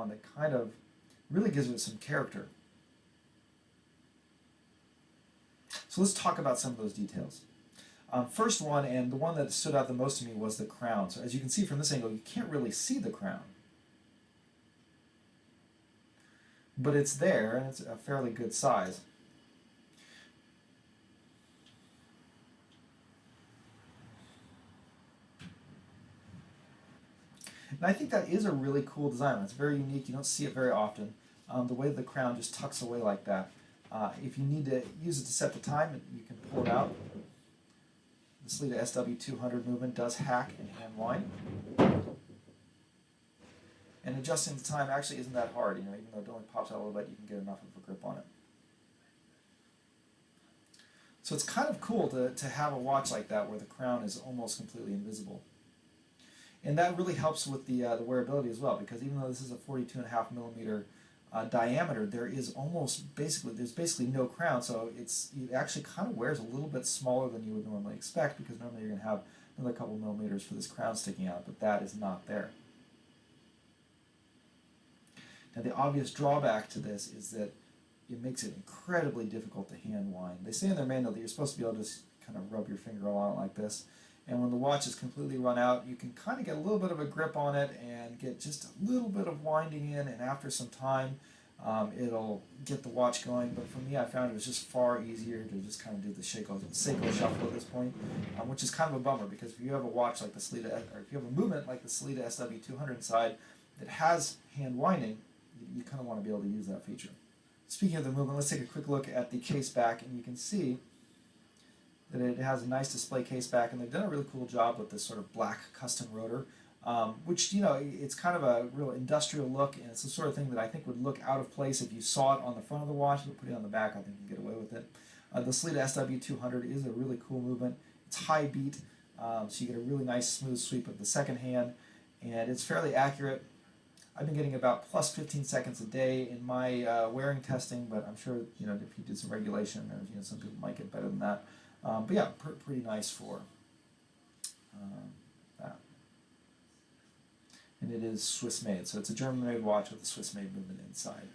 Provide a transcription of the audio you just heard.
on that kind of really gives it some character. So let's talk about some of those details. First one, and the one that stood out the most to me, was the crown. So as you can see from this angle, you can't really see the crown. But it's there, and it's a fairly good size. And I think that is a really cool design. It's very unique. You don't see it very often. The way the crown just tucks away like that. If you need to use it to set the time, you can pull it out. The Sellita SW200 movement does hack and hand wind. And adjusting the time actually isn't that hard. Even though it only pops out a little bit, you can get enough of a grip on it. So it's kind of cool to have a watch like that where the crown is almost completely invisible. And that really helps with the wearability as well, because even though this is a 42.5 millimeter diameter, there's basically no crown, so it actually kind of wears a little bit smaller than you would normally expect, because normally you're going to have another couple millimeters for this crown sticking out, but that is not there. Now the obvious drawback to this is that it makes it incredibly difficult to hand wind. They say in their manual that you're supposed to be able to just kind of rub your finger along it like this, and when the watch is completely run out, you can kind of get a little bit of a grip on it and get just a little bit of winding in, and after some time it'll get the watch going. But for me, I found it was just far easier to just kind of do the Seiko shuffle at this point, which is kind of a bummer, because if you have a watch like the Sellita, or if you have a movement like the Sellita SW200 inside that has hand winding, you kind of want to be able to use that feature. Speaking of the movement, let's take a quick look at the case back, and you can see that it has a nice display case back, and they've done a really cool job with this sort of black custom rotor, which, it's kind of a real industrial look, and it's the sort of thing that I think would look out of place if you saw it on the front of the watch, but putting it on the back, I think you can get away with it. The Sellita SW200 is a really cool movement. It's high beat, so you get a really nice smooth sweep of the second hand, and it's fairly accurate. I've been getting about plus 15 seconds a day in my wearing testing, but I'm sure, if you did some regulation, or some people might get better than that. But yeah, pretty nice for that. And it is Swiss made, so it's a German made watch with a Swiss made movement inside.